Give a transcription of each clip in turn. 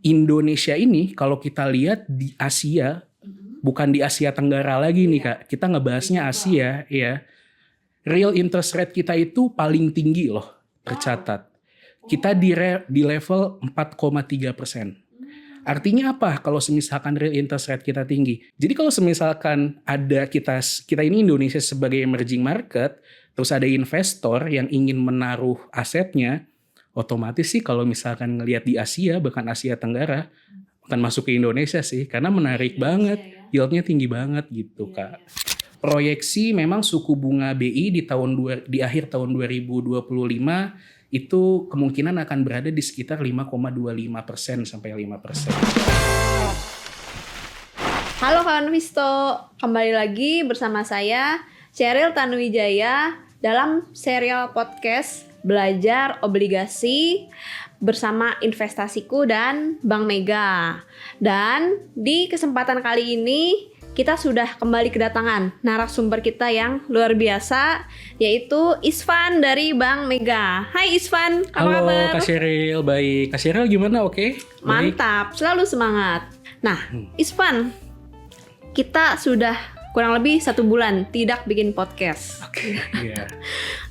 Indonesia ini kalau kita lihat di Asia, bukan di Asia Tenggara lagi nih Kak, kita ngebahasnya Asia ya. Real interest rate kita itu paling tinggi loh tercatat. Kita di level 4,3%. Artinya apa kalau misalkan real interest rate kita tinggi? Jadi kalau misalkan ada kita ini Indonesia sebagai emerging market, terus ada investor yang ingin menaruh asetnya, otomatis sih kalau misalkan ngelihat di Asia, bahkan Asia Tenggara, akan masuk ke Indonesia sih, karena menarik banget, yieldnya tinggi banget gitu Kak. Proyeksi memang suku bunga BI di akhir tahun 2025 itu kemungkinan akan berada di sekitar 5,25% sampai 5%. Halo kawan Visto, kembali lagi bersama saya Cheryl Tanuwijaya dalam serial podcast Belajar Obligasi bersama Investasiku dan Bank Mega. Dan di kesempatan kali ini kita sudah kembali kedatangan narasumber kita yang luar biasa, yaitu Isvan dari Bank Mega. Hai Isvan, apa kabar? Halo Kak Cheryl, baik. Kak Cheryl gimana? Oke? Mantap, selalu semangat. Nah, Isvan, kita sudah kurang lebih 1 bulan tidak bikin podcast. Oke, iya.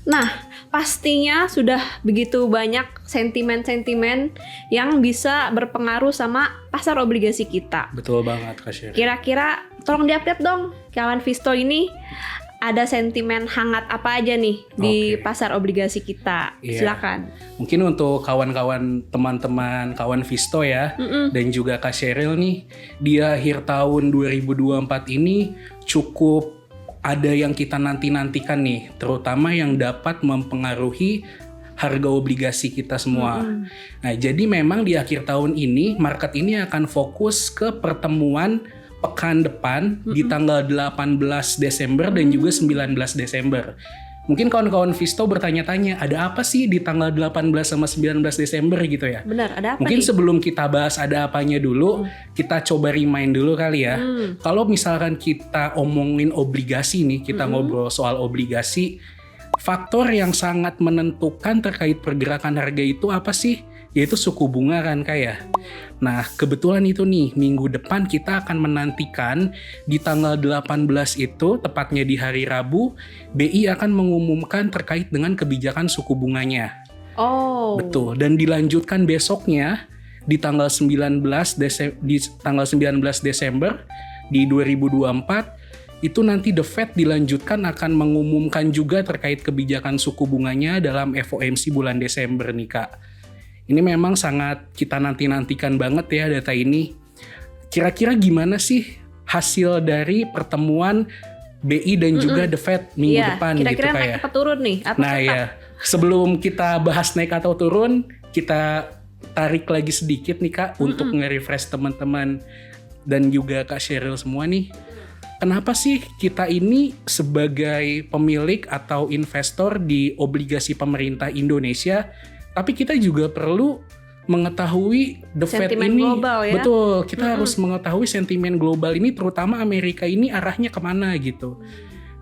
Nah, pastinya sudah begitu banyak sentimen-sentimen yang bisa berpengaruh sama pasar obligasi kita. Betul banget Kak Cheryl. Kira-kira tolong diupdate dong, kawan Visto ini ada sentimen hangat apa aja nih di pasar obligasi kita? Silakan. Mungkin untuk kawan-kawan, teman-teman, kawan Visto ya, dan juga Kak Cheryl nih, di akhir tahun 2024 ini cukup ada yang kita nanti-nantikan nih, terutama yang dapat mempengaruhi harga obligasi kita semua. Nah, jadi memang di akhir tahun ini, market ini akan fokus ke pertemuan pekan depan di tanggal 18 Desember dan juga 19 Desember. Mungkin kawan-kawan Visto bertanya-tanya, ada apa sih di tanggal 18 sama 19 Desember gitu ya? Benar, ada apa Mungkin nih? sebelum kita bahas ada apanya dulu, kita coba remind dulu kali ya. Kalau misalkan kita omongin obligasi nih, kita ngobrol soal obligasi, faktor yang sangat menentukan terkait pergerakan harga itu apa sih? Yaitu suku bunga kan kayak. Nah, kebetulan itu nih, minggu depan kita akan menantikan di tanggal 18 itu, tepatnya di hari Rabu, BI akan mengumumkan terkait dengan kebijakan suku bunganya. Oh. Betul, dan dilanjutkan besoknya di tanggal 19 Desember di 2024 itu nanti The Fed dilanjutkan akan mengumumkan juga terkait kebijakan suku bunganya dalam FOMC bulan Desember nih Kak. Ini memang sangat kita nanti-nantikan banget ya data ini. Kira-kira gimana sih hasil dari pertemuan BI dan juga The Fed minggu depan gitu kira-kira kayak. naik apa turun nih? Apa Nah ya, sebelum kita bahas naik atau turun, kita tarik lagi sedikit nih Kak untuk nge-refresh teman-teman dan juga Kak Cheryl semua nih. Kenapa sih kita ini sebagai pemilik atau investor di obligasi pemerintah Indonesia, tapi kita juga perlu mengetahui The Fed Sentimen ini, global ya? betul, kita harus mengetahui sentimen global ini, terutama Amerika ini arahnya kemana gitu.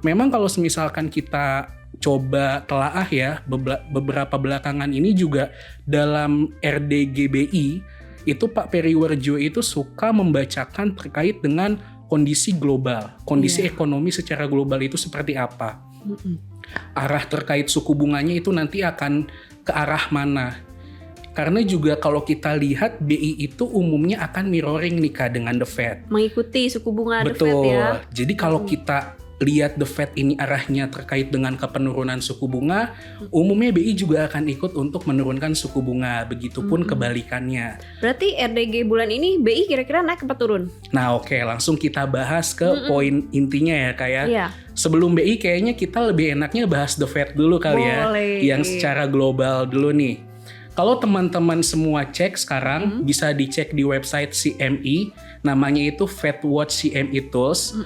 Memang kalau misalkan kita coba telaah ya, beberapa belakangan ini juga dalam RDGBI, itu Pak Periwarjo itu suka membacakan terkait dengan kondisi global, kondisi ekonomi secara global itu seperti apa. Arah terkait suku bunganya itu nanti akan ke arah mana. Karena juga kalau kita lihat BI itu umumnya akan mirroring nih Kak dengan The Fed. Mengikuti suku bunga The Fed Betul. ya. Jadi kalau kita lihat The Fed ini arahnya terkait dengan kepenurunan suku bunga, umumnya BI juga akan ikut untuk menurunkan suku bunga. Begitupun kebalikannya. Berarti RDG bulan ini BI kira-kira naik apa turun? Nah oke, langsung kita bahas ke poin intinya ya Kak ya. Iya. Sebelum BI kayaknya kita lebih enaknya bahas The Fed dulu kali Boleh. ya. Yang secara global dulu nih. Kalau teman-teman semua cek sekarang, bisa dicek di website CME, namanya itu FedWatch CME Tools.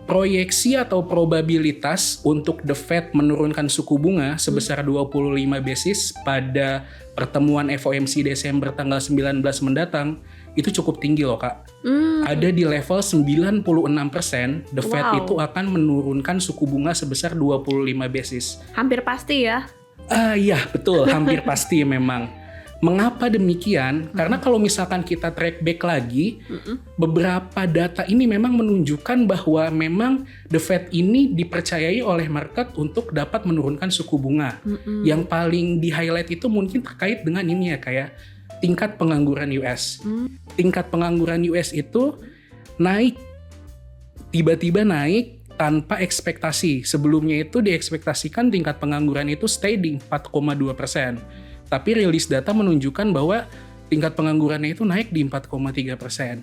Proyeksi atau probabilitas untuk The Fed menurunkan suku bunga sebesar 25 basis pada pertemuan FOMC Desember tanggal 19 mendatang itu cukup tinggi loh Kak. Ada di level 96%, The Fed itu akan menurunkan suku bunga sebesar 25 basis. Hampir pasti ya. Iya betul, hampir pasti memang. Mengapa demikian? Karena kalau misalkan kita track back lagi, beberapa data ini memang menunjukkan bahwa memang the Fed ini dipercayai oleh market untuk dapat menurunkan suku bunga. Yang paling di-highlight itu mungkin terkait dengan ini ya, kayak tingkat pengangguran US. Tingkat pengangguran US itu naik, tiba-tiba naik tanpa ekspektasi. Sebelumnya itu diekspektasikan tingkat pengangguran itu stay di 4,2%. Tapi rilis data menunjukkan bahwa tingkat penganggurannya itu naik di 4,3%.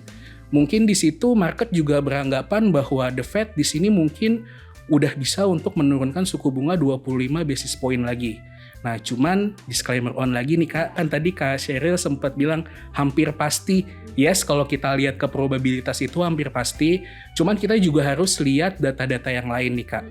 Mungkin di situ market juga beranggapan bahwa the Fed di sini mungkin udah bisa untuk menurunkan suku bunga 25 basis point lagi. Nah, cuman disclaimer on lagi nih Kak, kan tadi Kak Sheryl sempat bilang hampir pasti. Yes, kalau kita lihat ke probabilitas itu hampir pasti. Cuman kita juga harus lihat data-data yang lain nih Kak.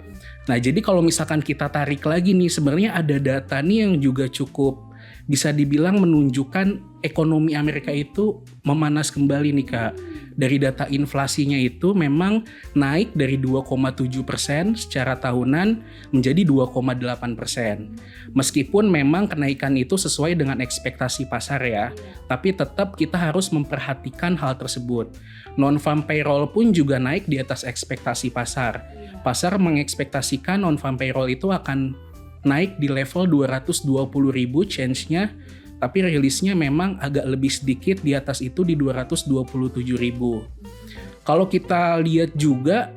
Nah, jadi kalau misalkan kita tarik lagi nih, sebenarnya ada data nih yang juga cukup bisa dibilang menunjukkan ekonomi Amerika itu memanas kembali nih Kak. Dari data inflasinya itu memang naik dari 2,7% secara tahunan menjadi 2,8%. Meskipun memang kenaikan itu sesuai dengan ekspektasi pasar ya, tapi tetap kita harus memperhatikan hal tersebut. Non-farm payroll pun juga naik di atas ekspektasi pasar. Pasar mengekspektasikan non-farm payroll itu akan naik di level 220.000 change-nya, tapi rilisnya memang agak lebih sedikit di atas itu di 227.000. Kalau kita lihat juga,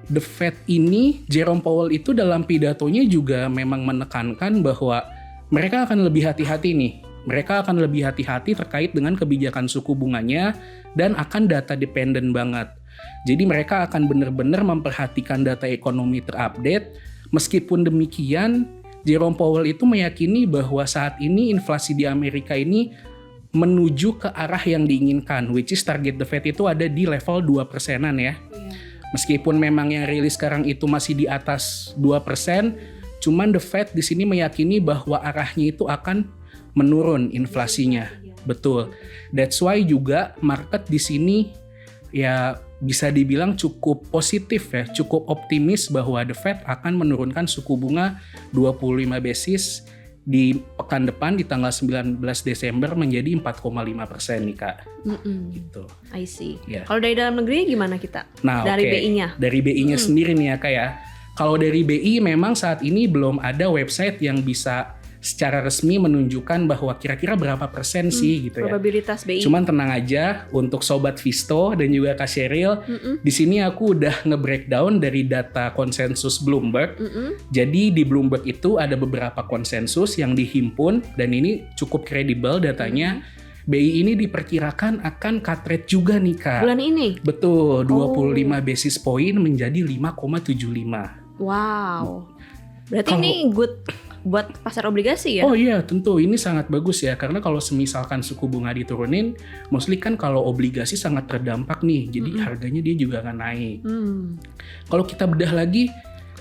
the Fed ini, Jerome Powell itu dalam pidatonya juga memang menekankan bahwa mereka akan lebih hati-hati nih. Mereka akan lebih hati-hati terkait dengan kebijakan suku bunganya dan akan data dependent banget. Jadi mereka akan benar-benar memperhatikan data ekonomi terupdate. Meskipun demikian, Jerome Powell itu meyakini bahwa saat ini inflasi di Amerika ini menuju ke arah yang diinginkan, which is target the Fed itu ada di level 2%-an ya. Meskipun memang yang rilis sekarang itu masih di atas 2%, cuman the Fed di sini meyakini bahwa arahnya itu akan menurun inflasinya. Betul. That's why juga market di sini ya bisa dibilang cukup positif ya, cukup optimis bahwa the Fed akan menurunkan suku bunga 25 basis di pekan depan di tanggal 19 Desember menjadi 4,5% nih Kak. Gitu. I see. Yeah. Kalau dari dalam negeri gimana kita? Nah, dari okay. BI-nya? Dari BI-nya sendiri nih ya Kak ya. Kalau dari BI memang saat ini belum ada website yang bisa secara resmi menunjukkan bahwa kira-kira berapa persen sih gitu ya. Probabilitas BI. Cuman tenang aja untuk Sobat Visto dan juga Kak Sheryl, di sini aku udah nge-breakdown dari data konsensus Bloomberg. Jadi di Bloomberg itu ada beberapa konsensus yang dihimpun dan ini cukup kredibel datanya. BI ini diperkirakan akan cut rate juga nih Kak. Bulan ini? Betul, 25 basis point menjadi 5,75. Wow. Berarti ini good buat pasar obligasi ya? Oh iya, tentu ini sangat bagus ya, karena kalau semisalkan suku bunga diturunin, mostly kan kalau obligasi sangat terdampak nih, jadi harganya dia juga akan naik. Kalau kita bedah lagi,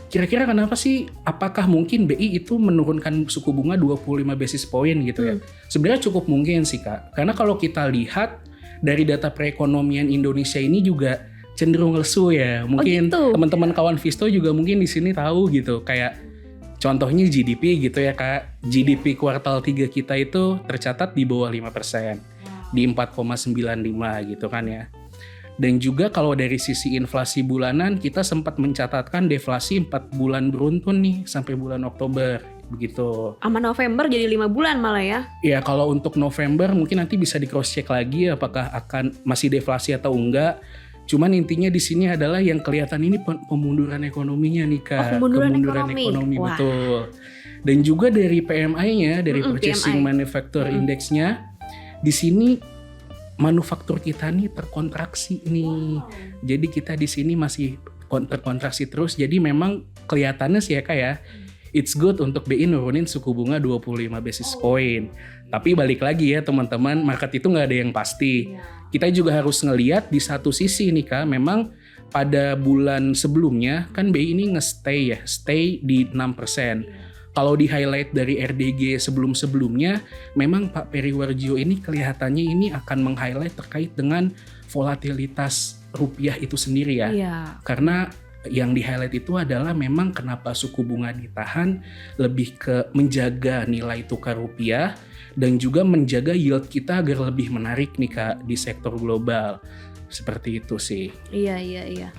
kira-kira kenapa sih, apakah mungkin BI itu menurunkan suku bunga 25 basis point gitu ya? Sebenarnya cukup mungkin sih Kak, karena kalau kita lihat dari data perekonomian Indonesia ini juga cenderung lesu ya. Mungkin teman-teman kawan Visto juga mungkin di sini tahu gitu, kayak contohnya GDP gitu ya Kak. GDP kuartal 3 kita itu tercatat di bawah 5%. Di 4,95 gitu kan ya. Dan juga kalau dari sisi inflasi bulanan kita sempat mencatatkan deflasi 4 bulan beruntun nih sampai bulan Oktober begitu. Sama November jadi 5 bulan malah ya? Ya kalau untuk November mungkin nanti bisa di cross check lagi apakah akan masih deflasi atau enggak. Cuman intinya di sini adalah yang kelihatan ini pemunduran ekonominya nih Kak. Pemunduran ekonomi betul. Dan juga dari PMI-nya, dari Purchasing Manufacture Index-nya, di sini manufaktur kita nih terkontraksi nih. Jadi kita di sini masih terkontraksi terus. Jadi memang kelihatannya sih ya Kak ya, it's good untuk BI nurunin suku bunga 25 basis point. Tapi balik lagi ya teman-teman, market itu nggak ada yang pasti. Kita juga harus ngelihat di satu sisi nih Kak, memang pada bulan sebelumnya kan BI ini stay di 6%. Kalau di highlight dari RDG sebelum-sebelumnya, memang Pak Periwarjo ini kelihatannya ini akan meng-highlight terkait dengan volatilitas rupiah itu sendiri ya. Karena yang di-highlight itu adalah memang kenapa suku bunga ditahan lebih ke menjaga nilai tukar rupiah dan juga menjaga yield kita agar lebih menarik nih Kak di sektor global. Seperti itu sih. Iya.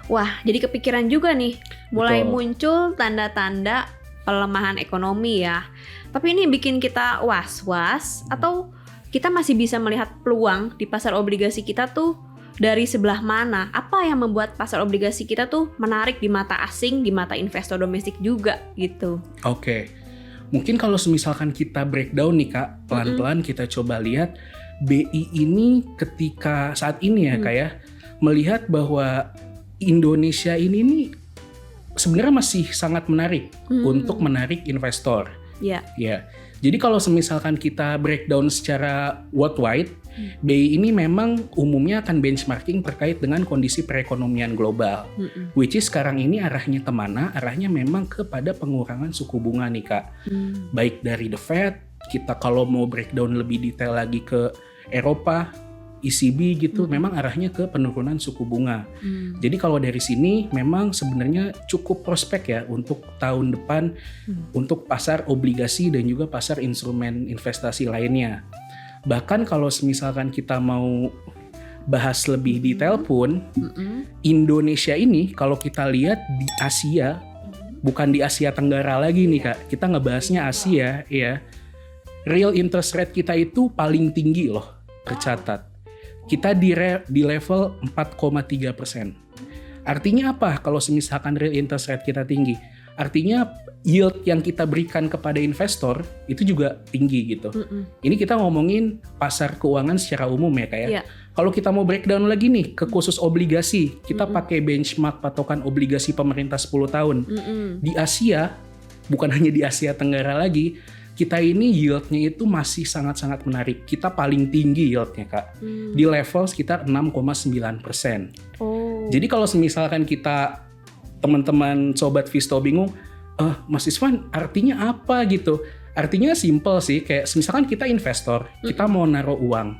Wah, jadi kepikiran juga nih. Mulai muncul tanda-tanda pelemahan ekonomi ya. Tapi ini bikin kita was-was atau kita masih bisa melihat peluang di pasar obligasi kita tuh dari sebelah mana? Apa yang membuat pasar obligasi kita tuh menarik di mata asing, di mata investor domestik juga gitu? Oke. Mungkin kalau misalkan kita breakdown nih Kak, pelan-pelan kita coba lihat BI ini ketika saat ini ya Kak ya, melihat bahwa Indonesia ini nih sebenarnya masih sangat menarik untuk menarik investor. Ya. Jadi kalau misalkan kita breakdown secara worldwide, BI ini memang umumnya akan benchmarking terkait dengan kondisi perekonomian global. Which is sekarang ini arahnya kemana? Arahnya memang kepada pengurangan suku bunga nih Kak. Baik dari The Fed, kita kalau mau breakdown lebih detail lagi ke Eropa, ECB gitu, memang arahnya ke penurunan suku bunga. Jadi kalau dari sini memang sebenarnya cukup prospek ya untuk tahun depan untuk pasar obligasi dan juga pasar instrumen investasi lainnya. Bahkan kalau misalkan kita mau bahas lebih detail pun, Indonesia ini kalau kita lihat di Asia, bukan di Asia Tenggara lagi nih Kak, kita ngebahasnya Asia ya. Real interest rate kita itu paling tinggi loh tercatat. Kita di level 4,3%. Artinya apa kalau misalkan real interest rate kita tinggi? Artinya yield yang kita berikan kepada investor itu juga tinggi gitu. Ini kita ngomongin pasar keuangan secara umum ya Kak ya. Kalau kita mau breakdown lagi nih ke khusus obligasi, kita pakai benchmark patokan obligasi pemerintah 10 tahun. Di Asia, bukan hanya di Asia Tenggara lagi, kita ini yieldnya itu masih sangat-sangat menarik. Kita paling tinggi yieldnya Kak. Di level sekitar 6,9%. Jadi kalau misalkan kita, teman-teman Sobat Visto bingung, Mas Iswan artinya apa gitu? Artinya simple sih, kayak misalkan kita investor, kita mau naruh uang.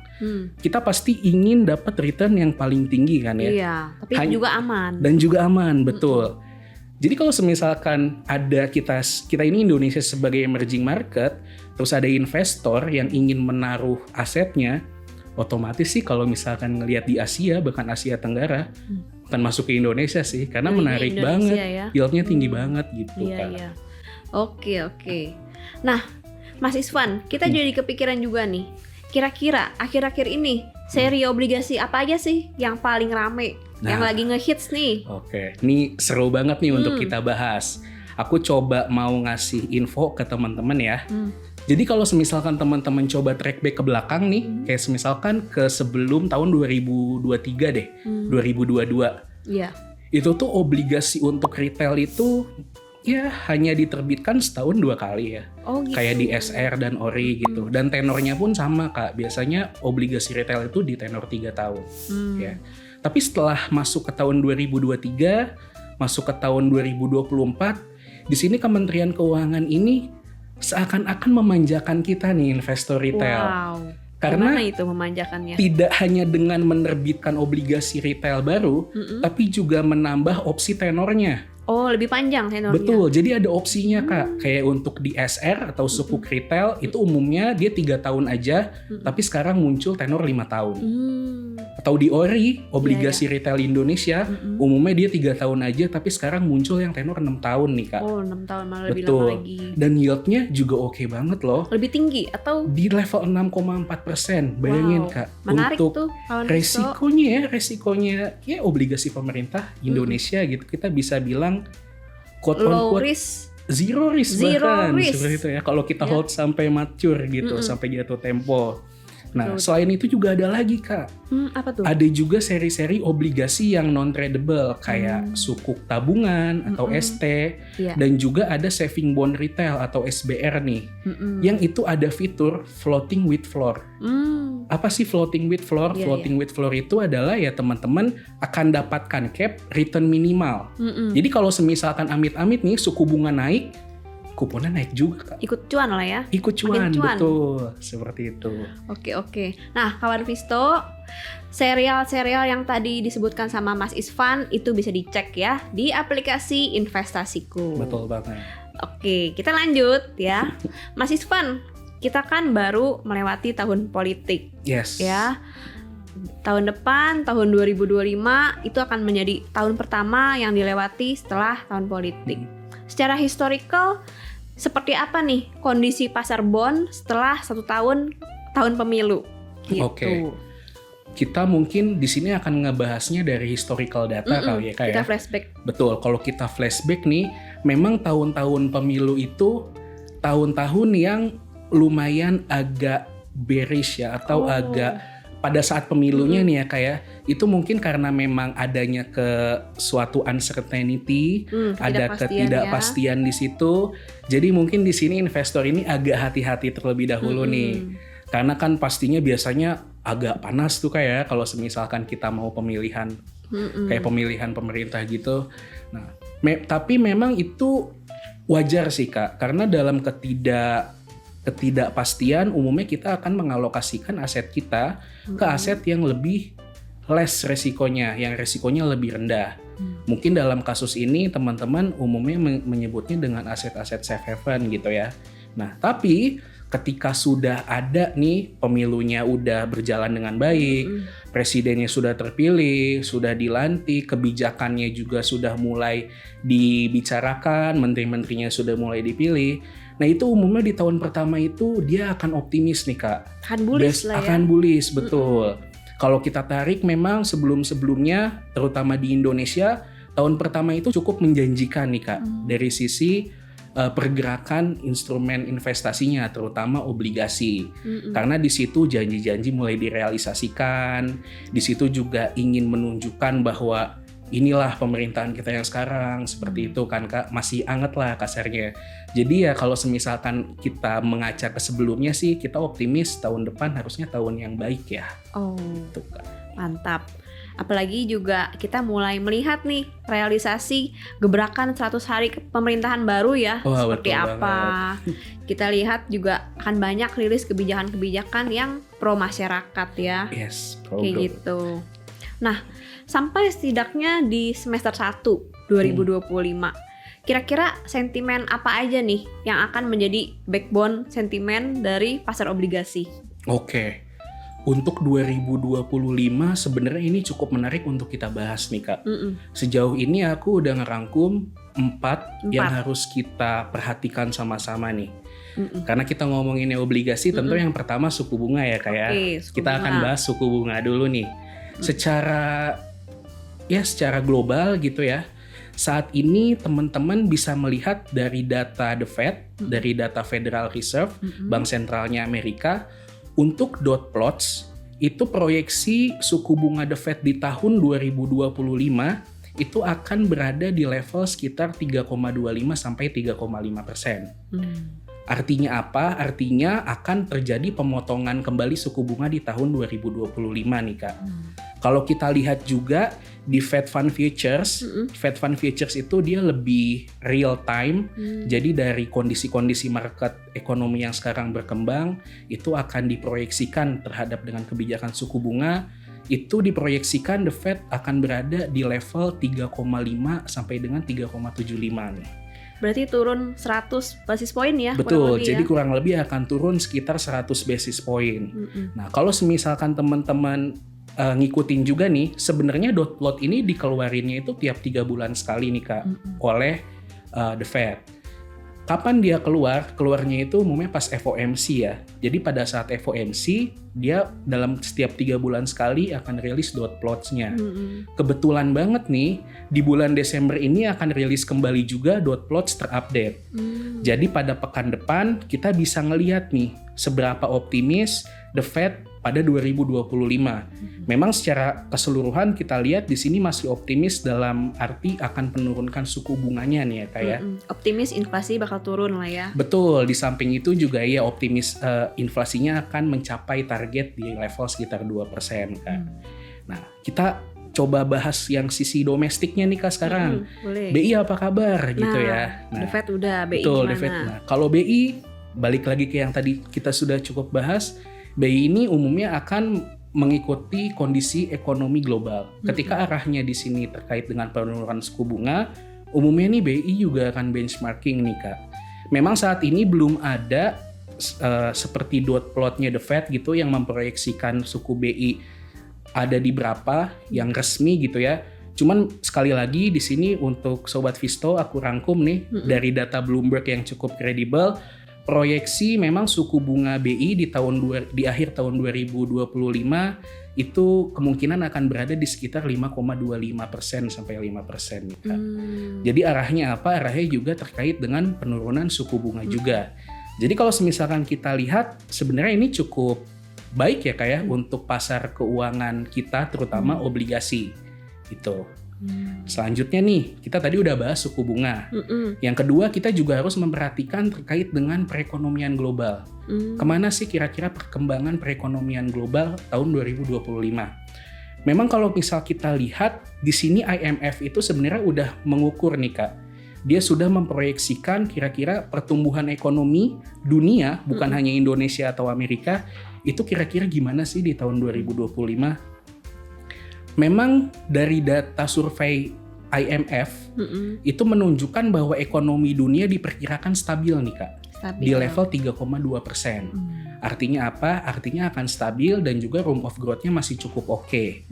Kita pasti ingin dapat return yang paling tinggi kan ya. Iya, tapi juga aman. Dan juga aman, betul. Jadi kalau misalkan ada kita ini Indonesia sebagai emerging market, terus ada investor yang ingin menaruh asetnya, otomatis sih kalau misalkan ngelihat di Asia, bahkan Asia Tenggara, akan masuk ke Indonesia sih, karena menarik banget, ya? yieldnya tinggi banget gitu kan. Iya. Oke. Nah, Mas Iswan, kita jadi kepikiran juga nih, kira-kira akhir-akhir ini seri obligasi apa aja sih yang paling rame? Yang lagi ngehits nih. Oke, ini seru banget nih untuk kita bahas. Aku coba mau ngasih info ke teman-teman ya. Jadi kalau misalkan teman-teman coba track back ke belakang nih, kayak misalkan ke sebelum tahun 2023 deh, 2022. Iya. Itu tuh obligasi untuk retail itu ya hanya diterbitkan setahun 2 kali ya. Gitu. Kayak di SR dan ORI gitu. Dan tenornya pun sama Kak. Biasanya obligasi retail itu di tenor 3 tahun. Ya. Tapi setelah masuk ke tahun 2023, masuk ke tahun 2024, di sini Kementerian Keuangan ini seakan-akan memanjakan kita nih investor retail. Wow. Karena gimana itu memanjakannya? Tidak hanya dengan menerbitkan obligasi retail baru, tapi juga menambah opsi tenornya. Oh, lebih panjang tenornya. Betul, jadi ada opsinya Kak. Kayak untuk di SR atau sukuk retail itu umumnya dia 3 tahun aja, tapi sekarang muncul tenor 5 tahun. Atau di ORI, obligasi retail Indonesia, umumnya dia 3 tahun aja, tapi sekarang muncul yang tenor 6 tahun nih Kak. Oh, 6 tahun malah lebih Betul. lama lagi. Dan yieldnya juga oke banget loh. Lebih tinggi atau? Di level 6,4%. Bayangin Kak. Menarik untuk tuh kawan Visto. resikonya ya obligasi pemerintah Indonesia gitu. Kita bisa bilang quote on Low quote risk. zero risk Zero bahkan risk. seperti itu ya. Kalau kita hold sampai mature gitu, sampai jatuh tempo. Nah, selain itu juga ada lagi Kak. Apa tuh? Ada juga seri-seri obligasi yang non-tradable kayak sukuk tabungan atau ST, dan juga ada saving bond retail atau SBR nih, yang itu ada fitur floating with floor. Apa sih floating with floor? Floating with floor itu adalah ya teman-teman akan dapatkan cap return minimal. Jadi kalau misalkan amit-amit nih suku bunga naik, kuponnya naik juga Kak. Ikut cuan lah ya. Ikut cuan, Makin cuan. betul. Seperti itu. Oke. Nah, kawan Visto, serial-serial yang tadi disebutkan sama Mas Isvan itu bisa dicek ya di aplikasi Investasiku. Betul banget. Oke, kita lanjut ya. Mas Isvan, kita kan baru melewati tahun politik Yes. ya. Tahun depan, tahun 2025 itu akan menjadi tahun pertama yang dilewati setelah tahun politik. Secara historical, seperti apa nih kondisi pasar bond setelah 1 tahun pemilu? Gitu. Oke. Kita mungkin di sini akan ngebahasnya dari historical data kali ya Kak Kita ya. flashback. Betul, kalau kita flashback nih, memang tahun-tahun pemilu itu tahun-tahun yang lumayan agak bearish ya, atau agak pada saat pemilunya nih ya kayak itu mungkin karena memang adanya ke suatu uncertainty, ada ketidakpastian di situ. Jadi mungkin di sini investor ini agak hati-hati terlebih dahulu nih. Karena kan pastinya biasanya agak panas tuh kayak kalau misalkan kita mau pemilihan kayak pemilihan pemerintah gitu. Nah, tapi memang itu wajar sih Kak, karena dalam ketidakpastian umumnya kita akan mengalokasikan aset kita ke aset yang lebih less resikonya, yang resikonya lebih rendah. Mungkin dalam kasus ini teman-teman umumnya menyebutnya dengan aset-aset safe haven gitu ya. Nah, tapi ketika sudah ada nih pemilunya udah berjalan dengan baik, presidennya sudah terpilih, sudah dilantik, kebijakannya juga sudah mulai dibicarakan, menteri-menterinya sudah mulai dipilih. Nah itu umumnya di tahun pertama itu dia akan optimis nih Kak. Akan bullish lah ya. Akan bullish, betul. Kalau kita tarik memang sebelum-sebelumnya, terutama di Indonesia, tahun pertama itu cukup menjanjikan nih Kak. Dari sisi pergerakan instrumen investasinya, terutama obligasi. Karena di situ janji-janji mulai direalisasikan. Di situ juga ingin menunjukkan bahwa inilah pemerintahan kita yang sekarang, seperti itu kan Kak, masih anget lah kasarnya. Jadi ya kalau semisalkan kita mengaca ke sebelumnya sih, kita optimis tahun depan harusnya tahun yang baik ya. Tuh, Kak. Mantap. Apalagi juga kita mulai melihat nih realisasi gebrakan 100 hari pemerintahan baru ya. Wah, seperti betul apa. Kita lihat juga akan banyak rilis kebijakan-kebijakan yang pro masyarakat ya. Yes, Kayak gitu. Nah, sampai setidaknya di semester 1 2025. Kira-kira sentimen apa aja nih yang akan menjadi backbone sentimen dari pasar obligasi? Oke. Untuk 2025 sebenarnya ini cukup menarik untuk kita bahas nih Kak. Sejauh ini aku udah ngerangkum 4 yang harus kita perhatikan sama-sama nih. Karena kita ngomongin obligasi, tentu yang pertama suku bunga ya Kak ya. Kita akan bahas suku bunga dulu nih. Secara global gitu ya. Saat ini teman-teman bisa melihat dari data The Fed, dari data Federal Reserve, Bank Sentralnya Amerika, untuk dot plots itu proyeksi suku bunga The Fed di tahun 2025 itu akan berada di level sekitar 3,25 sampai 3,5%. Artinya apa? Artinya akan terjadi pemotongan kembali suku bunga di tahun 2025 nih Kak. Kalau kita lihat juga di Fed Fund Futures, Fed Fund Futures itu dia lebih real time. Jadi dari kondisi-kondisi market ekonomi yang sekarang berkembang itu akan diproyeksikan terhadap dengan kebijakan suku bunga. Itu diproyeksikan The Fed akan berada di level 3,5 sampai dengan 3,75 nih. Berarti turun 100 basis point ya? Betul, jadi kurang lebih akan turun sekitar 100 basis point. Nah, kalau misalkan teman-teman ngikutin juga nih, sebenarnya dot plot ini dikeluarinnya itu tiap 3 bulan sekali nih Kak, oleh The Fed. Kapan dia keluarnya itu umumnya pas FOMC ya. Jadi pada saat FOMC dia dalam setiap 3 bulan sekali akan rilis dot plots-nya. Kebetulan banget nih di bulan Desember ini akan rilis kembali juga dot plots terupdate. Jadi pada pekan depan kita bisa ngelihat nih seberapa optimis The Fed pada 2025. Memang secara keseluruhan kita lihat di sini masih optimis dalam arti akan menurunkan suku bunganya nih ya Kak ya. Optimis inflasi bakal turun lah ya. Betul, di samping itu juga ya optimis inflasinya akan mencapai target di level sekitar 2% kan. Nah, kita coba bahas yang sisi domestiknya nih Kak sekarang. Boleh. BI apa kabar gitu ya. The Fed udah, BI betul, gimana? The Fed. Nah, kalau BI balik lagi ke yang tadi kita sudah cukup bahas, BI ini umumnya akan mengikuti kondisi ekonomi global. Ketika arahnya di sini terkait dengan penurunan suku bunga, umumnya nih BI juga akan benchmarking nih Kak. Memang saat ini belum ada seperti dot plotnya The Fed gitu yang memproyeksikan suku BI ada di berapa yang resmi gitu ya. Cuman sekali lagi di sini untuk Sobat Visto aku rangkum nih dari data Bloomberg yang cukup kredibel. Proyeksi memang suku bunga BI di akhir tahun 2025 itu kemungkinan akan berada di sekitar 5,25% sampai 5% nih Kak. Jadi arahnya apa? Arahnya juga terkait dengan penurunan suku bunga juga. Jadi kalau misalkan kita lihat sebenarnya ini cukup baik ya Kak ya untuk pasar keuangan kita terutama obligasi gitu. Selanjutnya nih, kita tadi udah bahas suku bunga. Yang kedua, kita juga harus memperhatikan terkait dengan perekonomian global. Kemana sih kira-kira perkembangan perekonomian global tahun 2025? Memang kalau misal kita lihat, di sini IMF itu sebenarnya udah mengukur nih Kak. Dia sudah memproyeksikan kira-kira pertumbuhan ekonomi dunia, bukan hanya Indonesia atau Amerika, itu kira-kira gimana sih di tahun 2025? Memang dari data survei IMF itu menunjukkan bahwa ekonomi dunia diperkirakan stabil nih Kak. Di level 3,2%. Artinya apa? Artinya akan stabil dan juga room of growth-nya masih cukup oke.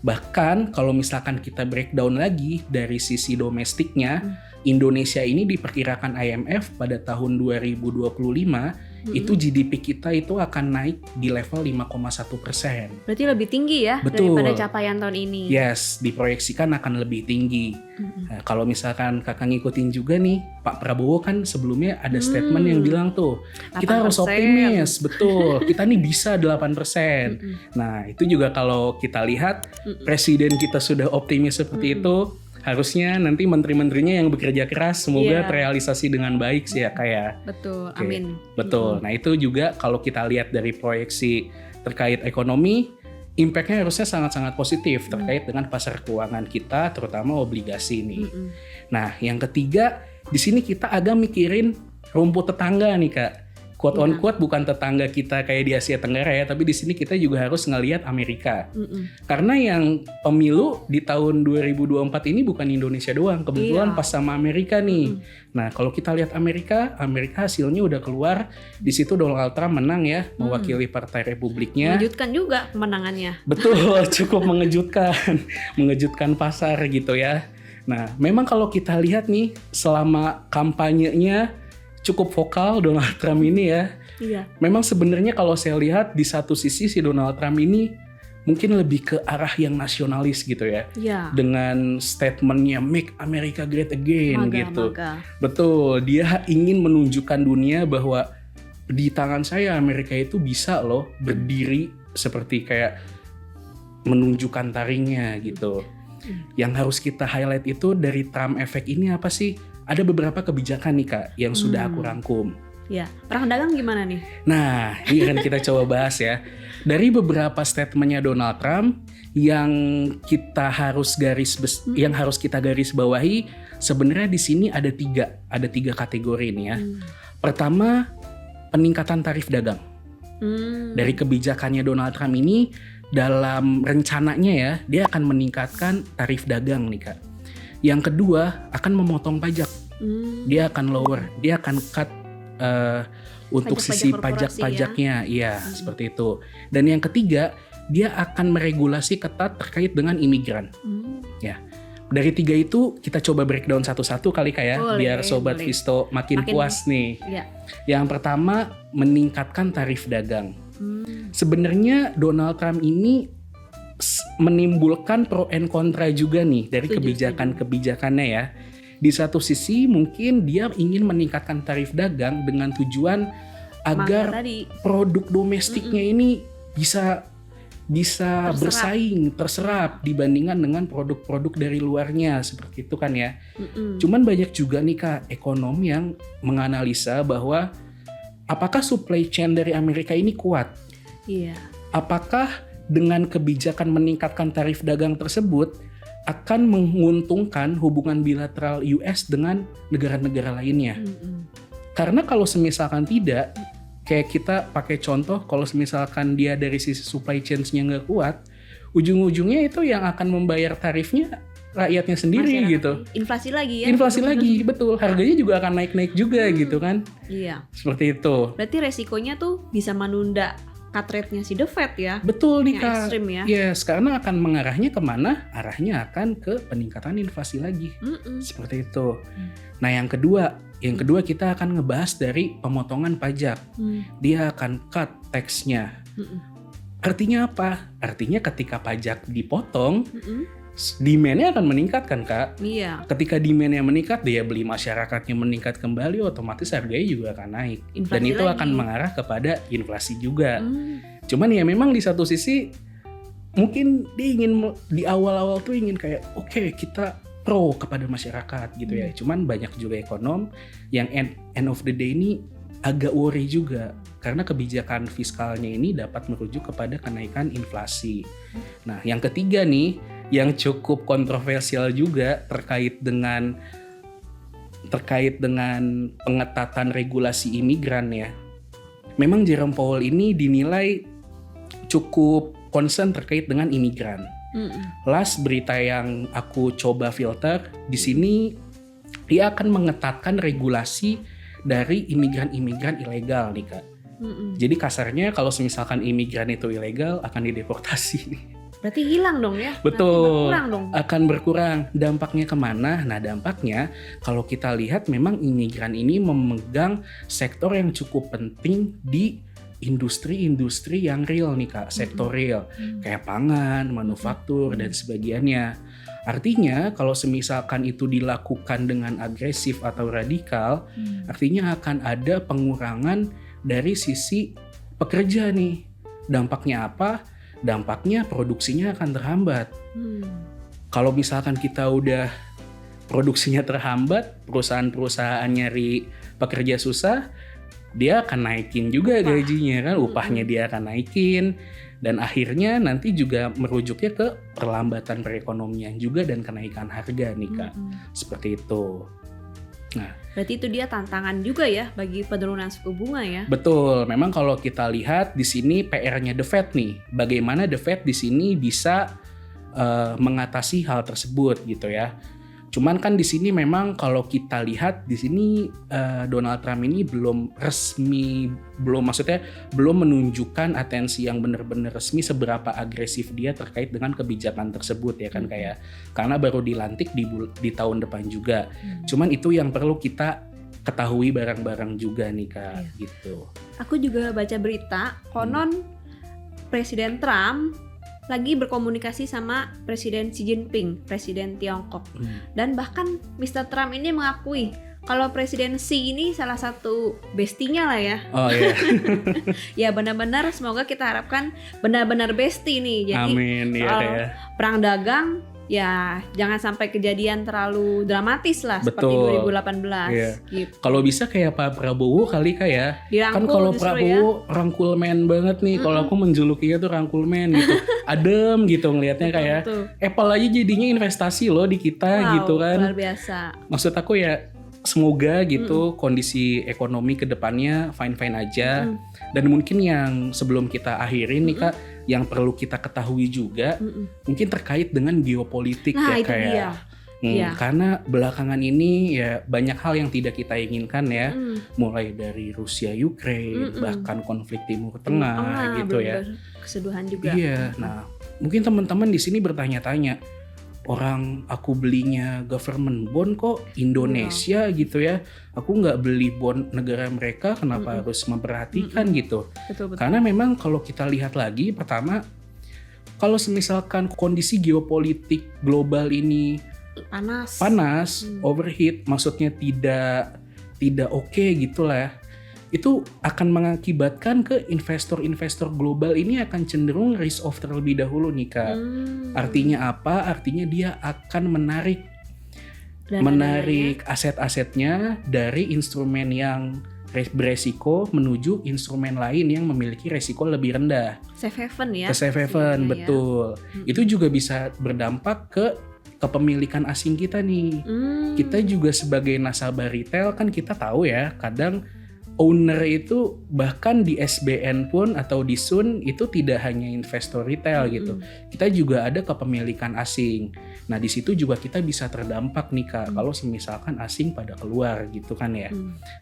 Bahkan kalau misalkan kita breakdown lagi dari sisi domestiknya, Indonesia ini diperkirakan IMF pada tahun 2025 itu GDP kita itu akan naik di level 5,1%. Berarti lebih tinggi ya daripada capaian tahun ini. Yes, diproyeksikan akan lebih tinggi. Nah, kalau misalkan Kakak ngikutin juga nih, Pak Prabowo kan sebelumnya ada statement yang bilang tuh, kita harus optimis, betul. Kita nih bisa 8%. Nah, itu juga kalau kita lihat presiden kita sudah optimis seperti itu, harusnya nanti menteri-menterinya yang bekerja keras semoga terrealisasi dengan baik sih ya kayak. Betul, amin. Betul. Nah itu juga kalau kita lihat dari proyeksi terkait ekonomi, impact-nya harusnya sangat-sangat positif terkait dengan pasar keuangan kita, terutama obligasi nih. Nah yang ketiga, di sini kita agak mikirin rumput tetangga nih Kak. Quote on quote bukan tetangga kita kayak di Asia Tenggara ya, tapi di sini kita juga harus ngelihat Amerika. Karena yang pemilu di tahun 2024 ini bukan Indonesia doang, kebetulan pas sama Amerika nih. Nah, kalau kita lihat Amerika hasilnya udah keluar. Di situ Donald Trump menang ya, mewakili Partai Republiknya. Mengejutkan juga kemenangannya. Betul, cukup mengejutkan pasar gitu ya. Nah, memang kalau kita lihat nih selama kampanyenya cukup vokal Donald Trump ini ya. Iya. Memang sebenarnya kalau saya lihat di satu sisi si Donald Trump ini mungkin lebih ke arah yang nasionalis gitu ya. Iya. Dengan statementnya Make America Great Again gitu. Maga. Betul, dia ingin menunjukkan dunia bahwa di tangan saya Amerika itu bisa loh berdiri seperti kayak menunjukkan taringnya gitu. Yang harus kita highlight itu dari Trump effect ini apa sih? Ada beberapa kebijakan nih Kak yang sudah aku rangkum. Ya, perang dagang gimana nih? Nah, ini kan kita coba bahas ya. Dari beberapa statementnya Donald Trump yang kita harus garis bawahi, sebenarnya di sini ada tiga kategori nih ya. Pertama, peningkatan tarif dagang. Dari kebijakannya Donald Trump ini dalam rencananya ya, dia akan meningkatkan tarif dagang nih Kak. Yang kedua akan memotong pajak, dia akan lower, dia akan cut untuk sisi pajak-pajaknya, iya seperti itu. Dan yang ketiga dia akan meregulasi ketat terkait dengan imigran. Ya, dari tiga itu kita coba breakdown satu-satu kali kayak biar Sobat Visto makin puas nih. Ya. Yang pertama meningkatkan tarif dagang. Sebenarnya Donald Trump ini menimbulkan pro and kontra juga nih dari kebijakan-kebijakannya ya. Di satu sisi mungkin dia ingin meningkatkan tarif dagang dengan tujuan agar produk domestiknya ini bisa bersaing, terserap dibandingkan dengan produk-produk dari luarnya seperti itu kan ya. Cuman banyak juga nih Kak ekonom yang menganalisa bahwa apakah supply chain dari Amerika ini kuat? Iya. Apakah dengan kebijakan meningkatkan tarif dagang tersebut akan menguntungkan hubungan bilateral US dengan negara-negara lainnya. Karena kalau semisalkan tidak, kayak kita pakai contoh, kalau misalkan dia dari sisi supply chain-nya nggak kuat, ujung-ujungnya itu yang akan membayar tarifnya rakyatnya sendiri Masyarakat. gitu. Inflasi lagi ya. Inflasi lagi, betul. Harganya juga akan naik-naik juga gitu kan. Iya. Seperti itu. Berarti resikonya tuh bisa menunda cut rate-nya si The Fed ya. Betul nih Yang Kak. ekstrim ya. Yes, karena akan mengarahnya kemana? Arahnya akan ke peningkatan inflasi lagi. Seperti itu. Nah yang kedua kita akan ngebahas dari pemotongan pajak. Dia akan cut tax-nya. Artinya apa? Artinya ketika pajak dipotong, demand-nya akan meningkat kan Kak? Iya. Ketika demand-nya meningkat, daya beli masyarakatnya meningkat kembali, otomatis harganya juga akan naik. Inflasi Dan itu lagi. akan mengarah kepada inflasi juga. Cuman ya memang di satu sisi mungkin dia ingin di awal-awal tuh ingin kayak oke, kita pro kepada masyarakat gitu ya. Cuman banyak juga ekonom yang end of the day ini agak worry juga karena kebijakan fiskalnya ini dapat merujuk kepada kenaikan inflasi. Nah, yang ketiga nih yang cukup kontroversial juga terkait dengan pengetatan regulasi imigran ya. Memang Jerome Powell ini dinilai cukup concern terkait dengan imigran. Last berita yang aku coba filter di sini dia akan mengetatkan regulasi dari imigran-imigran ilegal nih Kak. Jadi kasarnya kalau misalkan imigran itu ilegal akan dideportasi nih. Berarti hilang dong ya? Betul, Berkurang dong. akan berkurang. Dampaknya kemana? Nah dampaknya kalau kita lihat memang imigran ini memegang sektor yang cukup penting di industri-industri yang real nih Kak, sektor real. Kayak pangan, manufaktur, dan sebagiannya. Artinya kalau semisalkan itu dilakukan dengan agresif atau radikal, artinya akan ada pengurangan dari sisi pekerja nih. Dampaknya apa? Dampaknya produksinya akan terhambat. Kalau misalkan kita udah produksinya terhambat, perusahaan-perusahaan nyari pekerja susah, dia akan naikin juga gajinya kan, upahnya dia akan naikin, dan akhirnya nanti juga merujuknya ke perlambatan perekonomian juga dan kenaikan harga nih Kak. Seperti itu. Nah, berarti itu dia tantangan juga ya bagi penurunan suku bunga ya. betul. Memang kalau kita lihat di sini PR-nya The Fed nih, bagaimana The Fed di sini bisa mengatasi hal tersebut gitu ya. Cuman kan di sini memang kalau kita lihat di sini Donald Trump ini belum menunjukkan atensi yang benar-benar resmi seberapa agresif dia terkait dengan kebijakan tersebut ya kan kayak karena baru dilantik di tahun depan juga. Cuman itu yang perlu kita ketahui bareng-bareng juga nih Kak gitu. Aku juga baca berita konon Presiden Trump lagi berkomunikasi sama Presiden Xi Jinping, Presiden Tiongkok. Dan bahkan Mr. Trump ini mengakui kalau Presiden Xi ini salah satu bestinya lah ya. Oh iya. Ya benar-benar semoga kita harapkan benar-benar bestie nih. Jadi Amin ya soal ya. perang dagang ya jangan sampai kejadian terlalu dramatis lah seperti Betul. 2018 Iya. gitu. Kalau bisa kayak Pak Prabowo kali Kak ya. Dirangkul Kan kalau justru Prabowo rangkul man banget nih. Kalau aku menjulukinya tuh rangkul man gitu. Adem gitu ngelihatnya kayak Betul. Apple aja jadinya investasi loh di kita Wow, gitu kan. luar biasa. Maksud aku ya semoga gitu kondisi ekonomi ke depannya fine-fine aja. Dan mungkin yang sebelum kita akhirin nih Kak, yang perlu kita ketahui juga mungkin terkait dengan geopolitik Nah, ya itu kayak. dia. Iya. Karena belakangan ini ya banyak hal yang tidak kita inginkan ya, mulai dari Rusia, Ukraine, bahkan konflik Timur Tengah gitu ya. Keseduhan juga. Iya, nah mungkin teman-teman di sini bertanya-tanya, orang aku belinya government bond kok Indonesia gitu ya, aku nggak beli bond negara mereka, kenapa harus memperhatikan gitu? Betul. Karena memang kalau kita lihat lagi, pertama kalau misalkan kondisi geopolitik global ini panas, overheat, maksudnya tidak oke gitulah. Itu akan mengakibatkan ke investor-investor global ini akan cenderung risk off terlebih dahulu nih Kak. Artinya apa? Artinya dia akan menarik aset-asetnya dari instrumen yang beresiko menuju instrumen lain yang memiliki resiko lebih rendah. Safe haven ya. Ke safe haven, Sebenarnya betul. Itu juga bisa berdampak ke kepemilikan asing kita nih. Kita juga sebagai nasabah retail kan kita tahu ya, kadang owner itu bahkan di SBN pun atau di Sun itu tidak hanya investor retail gitu. Kita juga ada kepemilikan asing. Nah di situ juga kita bisa terdampak nih Kak, kalau misalkan asing pada keluar gitu kan ya.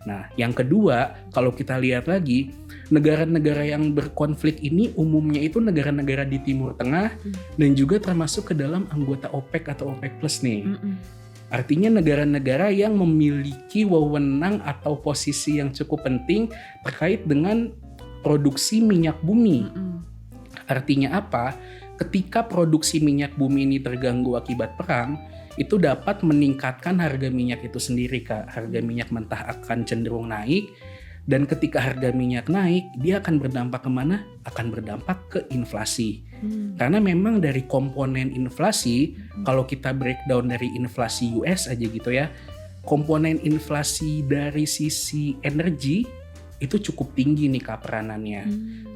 Nah yang kedua, kalau kita lihat lagi, negara-negara yang berkonflik ini umumnya itu negara-negara di Timur Tengah dan juga termasuk ke dalam anggota OPEC atau OPEC Plus nih. Artinya negara-negara yang memiliki wewenang atau posisi yang cukup penting terkait dengan produksi minyak bumi. Artinya apa? Ketika produksi minyak bumi ini terganggu akibat perang, itu dapat meningkatkan harga minyak itu sendiri Kak. Harga minyak mentah akan cenderung naik. Dan ketika harga minyak naik, dia akan berdampak kemana? Akan berdampak ke inflasi. Karena memang dari komponen inflasi, kalau kita breakdown dari inflasi US aja gitu ya, komponen inflasi dari sisi energi itu cukup tinggi nih Kak peranannya.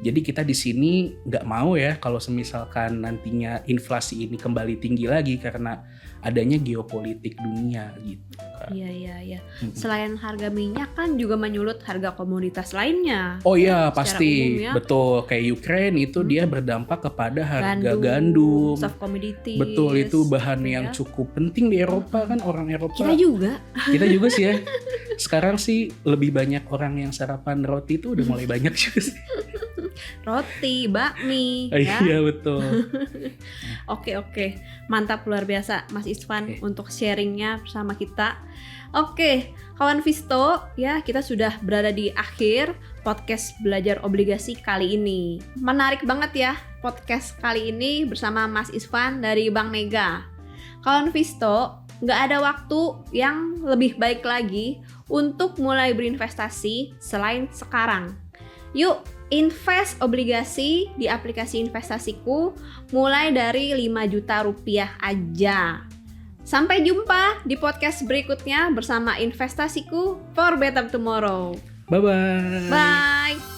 Jadi kita di sini nggak mau ya kalau semisalkan nantinya inflasi ini kembali tinggi lagi karena adanya geopolitik dunia gitu. Iya. Selain harga minyak kan juga menyulut harga komoditas lainnya. Oh iya Secara pasti, umumnya, betul. Kayak Ukraine itu dia berdampak kepada harga gandum. soft commodities. Betul, itu bahan gitu yang ya. cukup penting di Eropa kan, orang Eropa. Kita juga. Kita juga sih ya. Sekarang sih lebih banyak orang yang sarapan roti itu udah mulai banyak juga sih. Roti, bakmi, ya. Iya betul. Oke. Mantap, luar biasa Mas Isvan untuk sharingnya bersama kita. Oke, kawan Visto, ya kita sudah berada di akhir podcast Belajar Obligasi kali ini. Menarik banget ya podcast kali ini bersama Mas Isvan dari Bank Mega. Kawan Visto, nggak ada waktu yang lebih baik lagi untuk mulai berinvestasi selain sekarang. Yuk, invest obligasi di aplikasi investasiku mulai dari 5 juta rupiah aja. Sampai jumpa di podcast berikutnya bersama investasiku for better tomorrow. Bye-bye. Bye.